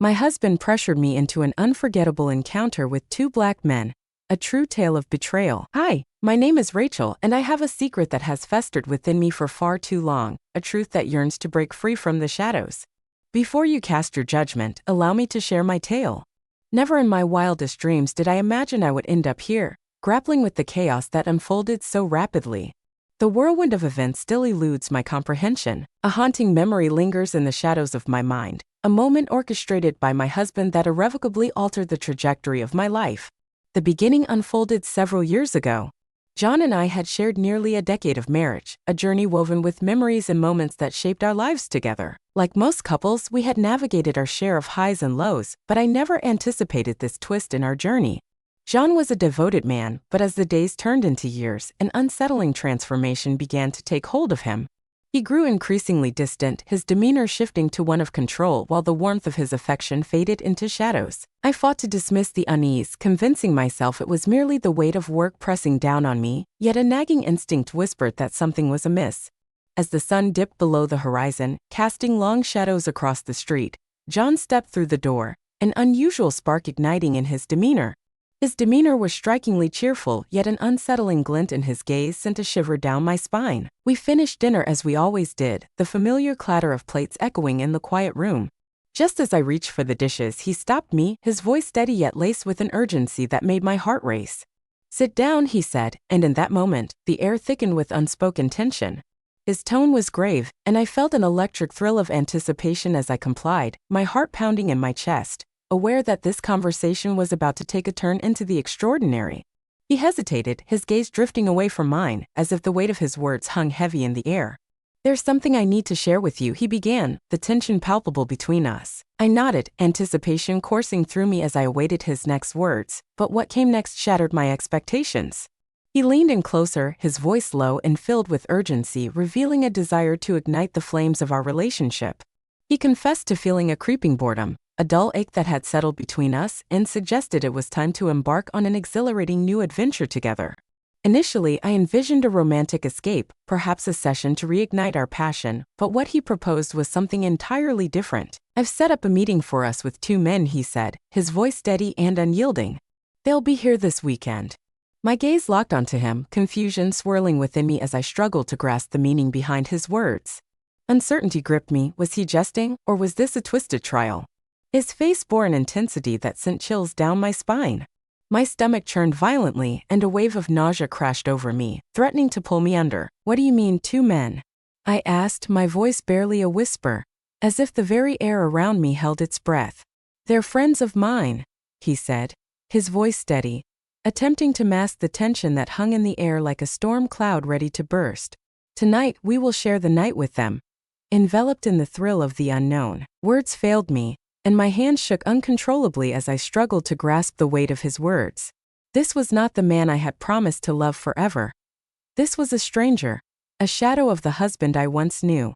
My husband pressured me into an unforgettable encounter with two black men, a true tale of betrayal. Hi, my name is Rachel, and I have a secret that has festered within me for far too long, a truth that yearns to break free from the shadows. Before you cast your judgment, allow me to share my tale. Never in my wildest dreams did I imagine I would end up here, grappling with the chaos that unfolded so rapidly. The whirlwind of events still eludes my comprehension. A haunting memory lingers in the shadows of my mind, a moment orchestrated by my husband that irrevocably altered the trajectory of my life. The beginning unfolded several years ago. John and I had shared nearly a decade of marriage, a journey woven with memories and moments that shaped our lives together. Like most couples, we had navigated our share of highs and lows, but I never anticipated this twist in our journey. John was a devoted man, but as the days turned into years, an unsettling transformation began to take hold of him. He grew increasingly distant, his demeanor shifting to one of control while the warmth of his affection faded into shadows. I fought to dismiss the unease, convincing myself it was merely the weight of work pressing down on me, yet a nagging instinct whispered that something was amiss. As the sun dipped below the horizon, casting long shadows across the street, John stepped through the door, an unusual spark igniting in his demeanor. His demeanor was strikingly cheerful, yet an unsettling glint in his gaze sent a shiver down my spine. We finished dinner as we always did, the familiar clatter of plates echoing in the quiet room. Just as I reached for the dishes, he stopped me, his voice steady yet laced with an urgency that made my heart race. "Sit down," he said, and in that moment, the air thickened with unspoken tension. His tone was grave, and I felt an electric thrill of anticipation as I complied, my heart pounding in my chest, aware that this conversation was about to take a turn into the extraordinary. He hesitated, his gaze drifting away from mine, as if the weight of his words hung heavy in the air. "There's something I need to share with you," he began, the tension palpable between us. I nodded, anticipation coursing through me as I awaited his next words, but what came next shattered my expectations. He leaned in closer, his voice low and filled with urgency, revealing a desire to ignite the flames of our relationship. He confessed to feeling a creeping boredom, a dull ache that had settled between us, and suggested it was time to embark on an exhilarating new adventure together. Initially, I envisioned a romantic escape, perhaps a session to reignite our passion, but what he proposed was something entirely different. "I've set up a meeting for us with two men," he said, his voice steady and unyielding. "They'll be here this weekend." My gaze locked onto him, confusion swirling within me as I struggled to grasp the meaning behind his words. Uncertainty gripped me. Was he jesting, or was this a twisted trial? His face bore an intensity that sent chills down my spine. My stomach churned violently, and a wave of nausea crashed over me, threatening to pull me under. "What do you mean, two men?" I asked, my voice barely a whisper, as if the very air around me held its breath. "They're friends of mine," he said, his voice steady, attempting to mask the tension that hung in the air like a storm cloud ready to burst. "Tonight, we will share the night with them." Enveloped in the thrill of the unknown, words failed me, and my hands shook uncontrollably as I struggled to grasp the weight of his words. This was not the man I had promised to love forever. This was a stranger, a shadow of the husband I once knew.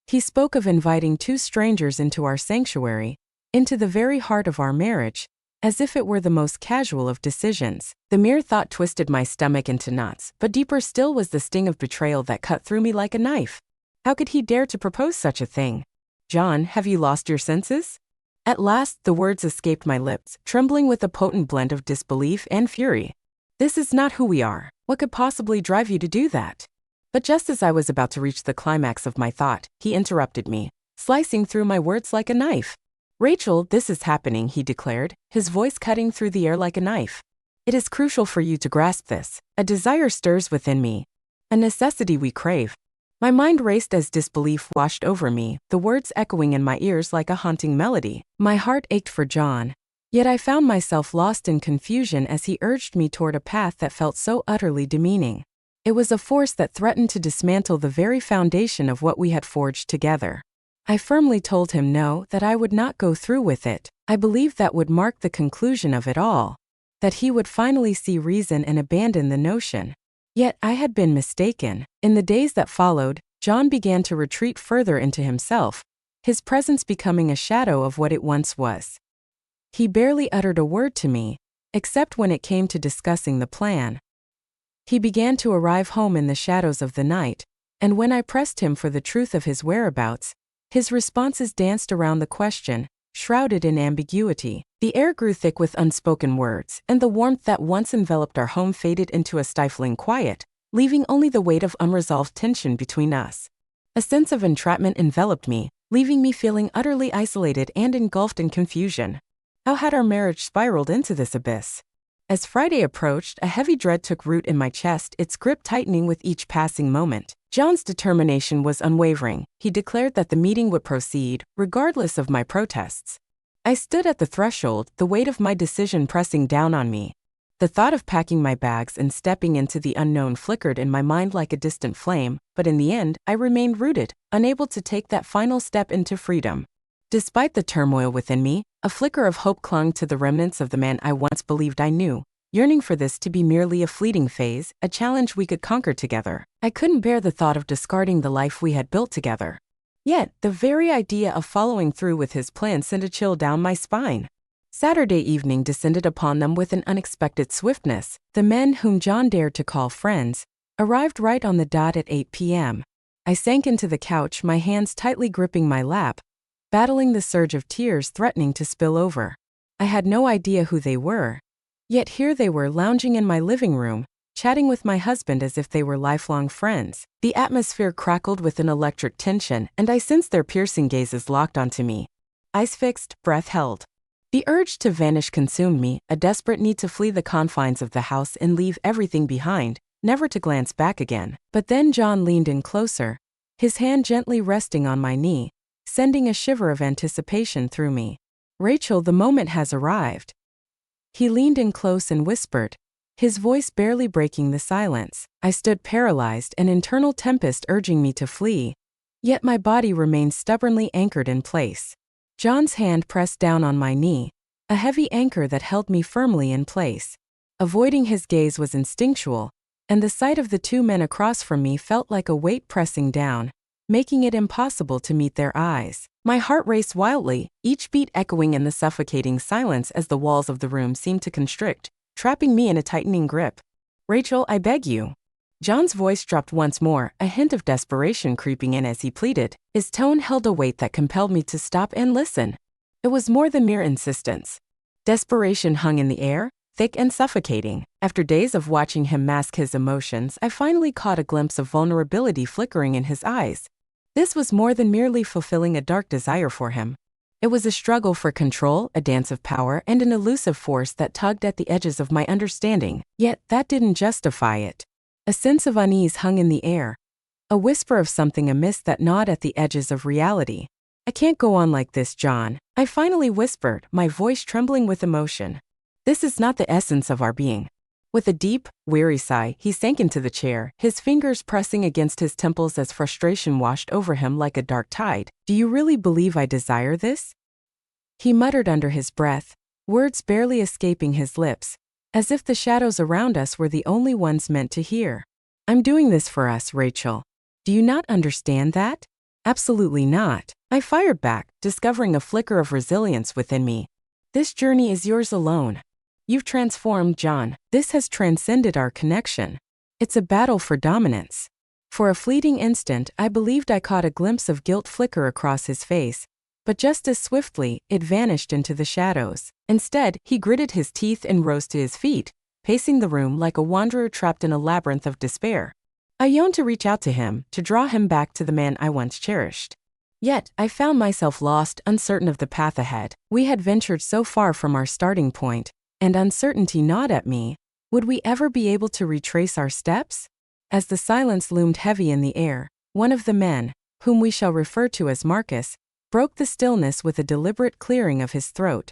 He spoke of inviting two strangers into our sanctuary, into the very heart of our marriage, as if it were the most casual of decisions. The mere thought twisted my stomach into knots, but deeper still was the sting of betrayal that cut through me like a knife. How could he dare to propose such a thing? "John, have you lost your senses?" At last, the words escaped my lips, trembling with a potent blend of disbelief and fury. "This is not who we are. What could possibly drive you to do that?" But just as I was about to reach the climax of my thought, he interrupted me, slicing through my words like a knife. "Rachel, this is happening," he declared, his voice cutting through the air like a knife. "It is crucial for you to grasp this. A desire stirs within me, a necessity we crave." My mind raced as disbelief washed over me, the words echoing in my ears like a haunting melody. My heart ached for John, yet I found myself lost in confusion as he urged me toward a path that felt so utterly demeaning. It was a force that threatened to dismantle the very foundation of what we had forged together. I firmly told him no, that I would not go through with it. I believed that would mark the conclusion of it all, that he would finally see reason and abandon the notion. Yet I had been mistaken. In the days that followed, John began to retreat further into himself, his presence becoming a shadow of what it once was. He barely uttered a word to me, except when it came to discussing the plan. He began to arrive home in the shadows of the night, and when I pressed him for the truth of his whereabouts, his responses danced around the question, shrouded in ambiguity. The air grew thick with unspoken words, and the warmth that once enveloped our home faded into a stifling quiet, leaving only the weight of unresolved tension between us. A sense of entrapment enveloped me, leaving me feeling utterly isolated and engulfed in confusion. How had our marriage spiraled into this abyss? As Friday approached, a heavy dread took root in my chest, its grip tightening with each passing moment. John's determination was unwavering. He declared that the meeting would proceed, regardless of my protests. I stood at the threshold, the weight of my decision pressing down on me. The thought of packing my bags and stepping into the unknown flickered in my mind like a distant flame, but in the end, I remained rooted, unable to take that final step into freedom. Despite the turmoil within me, a flicker of hope clung to the remnants of the man I once believed I knew, yearning for this to be merely a fleeting phase, a challenge we could conquer together. I couldn't bear the thought of discarding the life we had built together. Yet, the very idea of following through with his plan sent a chill down my spine. Saturday evening descended upon them with an unexpected swiftness. The men whom John dared to call friends arrived right on the dot at 8 p.m. I sank into the couch, my hands tightly gripping my lap, battling the surge of tears threatening to spill over. I had no idea who they were. Yet here they were lounging in my living room, chatting with my husband as if they were lifelong friends. The atmosphere crackled with an electric tension, and I sensed their piercing gazes locked onto me. Eyes fixed, breath held. The urge to vanish consumed me, a desperate need to flee the confines of the house and leave everything behind, never to glance back again. But then John leaned in closer, his hand gently resting on my knee, sending a shiver of anticipation through me. "Rachel, the moment has arrived." He leaned in close and whispered, his voice barely breaking the silence. I stood paralyzed, an internal tempest urging me to flee, yet my body remained stubbornly anchored in place. John's hand pressed down on my knee, a heavy anchor that held me firmly in place. Avoiding his gaze was instinctual, and the sight of the two men across from me felt like a weight pressing down, making it impossible to meet their eyes. My heart raced wildly, each beat echoing in the suffocating silence as the walls of the room seemed to constrict, trapping me in a tightening grip. "Rachel, I beg you." John's voice dropped once more, a hint of desperation creeping in as he pleaded. His tone held a weight that compelled me to stop and listen. It was more than mere insistence. Desperation hung in the air, thick and suffocating. After days of watching him mask his emotions, I finally caught a glimpse of vulnerability flickering in his eyes. This was more than merely fulfilling a dark desire for him. It was a struggle for control, a dance of power, and an elusive force that tugged at the edges of my understanding. Yet that didn't justify it. A sense of unease hung in the air, a whisper of something amiss that gnawed at the edges of reality. "I can't go on like this, John," I finally whispered, my voice trembling with emotion. "This is not the essence of our being." With a deep, weary sigh, he sank into the chair, his fingers pressing against his temples as frustration washed over him like a dark tide. "Do you really believe I desire this?" He muttered under his breath, words barely escaping his lips, as if the shadows around us were the only ones meant to hear. "I'm doing this for us, Rachel. Do you not understand that?" "Absolutely not," I fired back, discovering a flicker of resilience within me. "This journey is yours alone. You've transformed, John. This has transcended our connection. It's a battle for dominance." For a fleeting instant, I believed I caught a glimpse of guilt flicker across his face, but just as swiftly, it vanished into the shadows. Instead, he gritted his teeth and rose to his feet, pacing the room like a wanderer trapped in a labyrinth of despair. I yearned to reach out to him, to draw him back to the man I once cherished. Yet, I found myself lost, uncertain of the path ahead. We had ventured so far from our starting point, and uncertainty gnawed at me. Would we ever be able to retrace our steps? As the silence loomed heavy in the air, one of the men, whom we shall refer to as Marcus, broke the stillness with a deliberate clearing of his throat.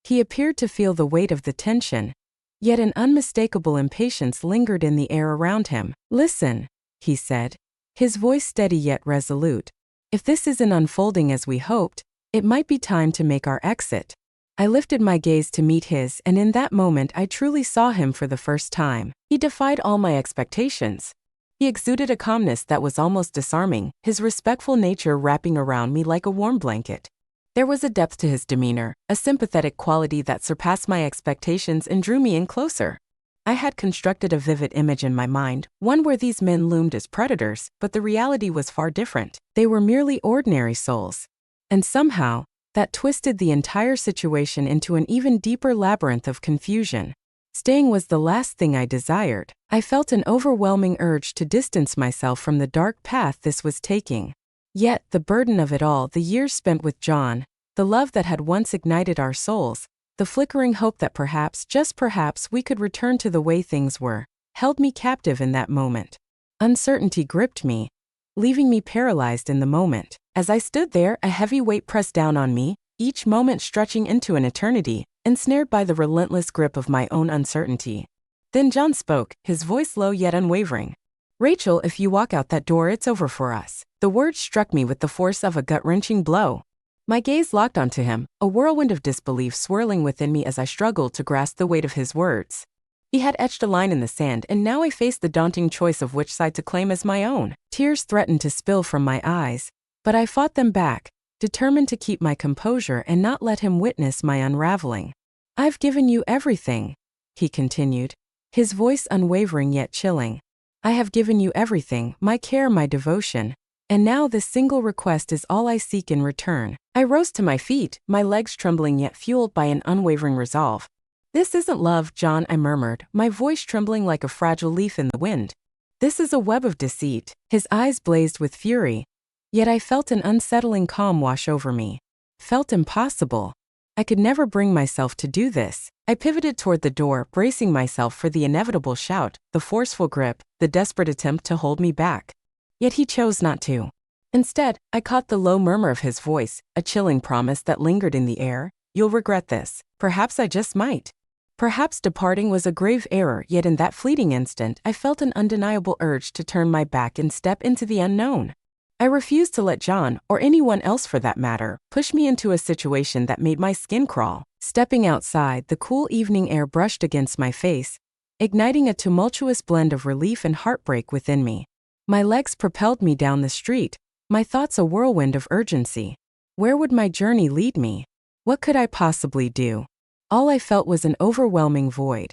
He appeared to feel the weight of the tension, yet an unmistakable impatience lingered in the air around him. "Listen," he said, his voice steady yet resolute. "If this isn't unfolding as we hoped, it might be time to make our exit." I lifted my gaze to meet his, and in that moment I truly saw him for the first time. He defied all my expectations. He exuded a calmness that was almost disarming, his respectful nature wrapping around me like a warm blanket. There was a depth to his demeanor, a sympathetic quality that surpassed my expectations and drew me in closer. I had constructed a vivid image in my mind, one where these men loomed as predators, but the reality was far different. They were merely ordinary souls. And somehow, that twisted the entire situation into an even deeper labyrinth of confusion. Staying was the last thing I desired. I felt an overwhelming urge to distance myself from the dark path this was taking. Yet, the burden of it all, the years spent with John, the love that had once ignited our souls, the flickering hope that perhaps, just perhaps, we could return to the way things were, held me captive in that moment. Uncertainty gripped me, leaving me paralyzed in the moment. As I stood there, a heavy weight pressed down on me, each moment stretching into an eternity, ensnared by the relentless grip of my own uncertainty. Then John spoke, his voice low yet unwavering. "Rachel, if you walk out that door, it's over for us." The words struck me with the force of a gut-wrenching blow. My gaze locked onto him, a whirlwind of disbelief swirling within me as I struggled to grasp the weight of his words. He had etched a line in the sand, and now I faced the daunting choice of which side to claim as my own. Tears threatened to spill from my eyes, but I fought them back, determined to keep my composure and not let him witness my unraveling. "I've given you everything," he continued, his voice unwavering yet chilling. "I have given you everything, my care, my devotion. And now this single request is all I seek in return." I rose to my feet, my legs trembling yet fueled by an unwavering resolve. "This isn't love, John," I murmured, my voice trembling like a fragile leaf in the wind. "This is a web of deceit." His eyes blazed with fury, yet I felt an unsettling calm wash over me. Felt impossible. I could never bring myself to do this. I pivoted toward the door, bracing myself for the inevitable shout, the forceful grip, the desperate attempt to hold me back. Yet he chose not to. Instead, I caught the low murmur of his voice, a chilling promise that lingered in the air. "You'll regret this." Perhaps I just might. Perhaps departing was a grave error, yet in that fleeting instant, I felt an undeniable urge to turn my back and step into the unknown. I refused to let John, or anyone else for that matter, push me into a situation that made my skin crawl. Stepping outside, the cool evening air brushed against my face, igniting a tumultuous blend of relief and heartbreak within me. My legs propelled me down the street, my thoughts a whirlwind of urgency. Where would my journey lead me? What could I possibly do? All I felt was an overwhelming void,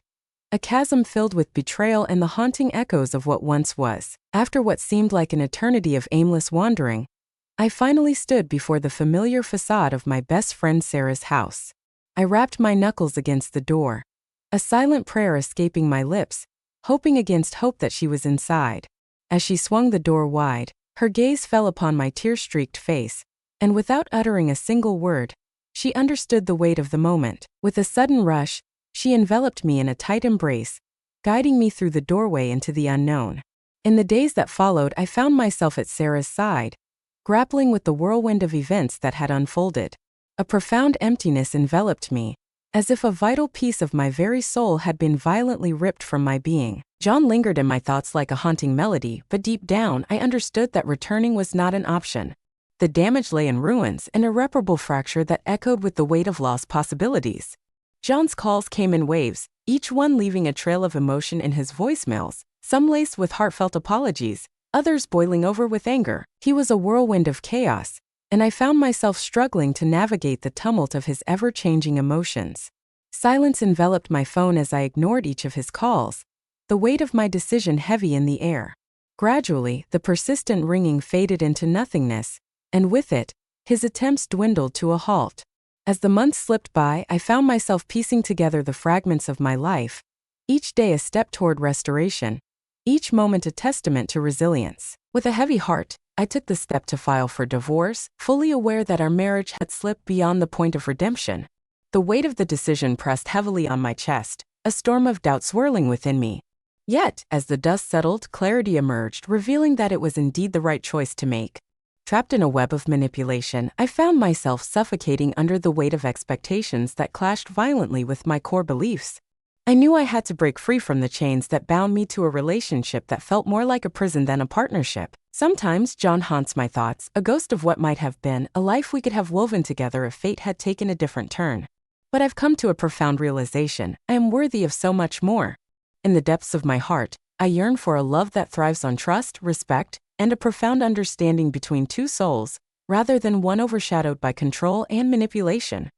a chasm filled with betrayal and the haunting echoes of what once was. After what seemed like an eternity of aimless wandering, I finally stood before the familiar facade of my best friend Sarah's house. I rapped my knuckles against the door, a silent prayer escaping my lips, hoping against hope that she was inside. As she swung the door wide, her gaze fell upon my tear-streaked face, and without uttering a single word, she understood the weight of the moment. With a sudden rush, she enveloped me in a tight embrace, guiding me through the doorway into the unknown. In the days that followed, I found myself at Sarah's side, grappling with the whirlwind of events that had unfolded. A profound emptiness enveloped me, as if a vital piece of my very soul had been violently ripped from my being. John lingered in my thoughts like a haunting melody, but deep down I understood that returning was not an option. The damage lay in ruins, an irreparable fracture that echoed with the weight of lost possibilities. John's calls came in waves, each one leaving a trail of emotion in his voicemails, some laced with heartfelt apologies, others boiling over with anger. He was a whirlwind of chaos, and I found myself struggling to navigate the tumult of his ever-changing emotions. Silence enveloped my phone as I ignored each of his calls, the weight of my decision heavy in the air. Gradually, the persistent ringing faded into nothingness, and with it, his attempts dwindled to a halt. As the months slipped by, I found myself piecing together the fragments of my life, each day a step toward restoration, each moment a testament to resilience. With a heavy heart, I took the step to file for divorce, fully aware that our marriage had slipped beyond the point of redemption. The weight of the decision pressed heavily on my chest, a storm of doubt swirling within me. Yet, as the dust settled, clarity emerged, revealing that it was indeed the right choice to make. Trapped in a web of manipulation, I found myself suffocating under the weight of expectations that clashed violently with my core beliefs. I knew I had to break free from the chains that bound me to a relationship that felt more like a prison than a partnership. Sometimes John haunts my thoughts, a ghost of what might have been, a life we could have woven together if fate had taken a different turn. But I've come to a profound realization: I am worthy of so much more. In the depths of my heart, I yearn for a love that thrives on trust, respect, and a profound understanding between two souls, rather than one overshadowed by control and manipulation.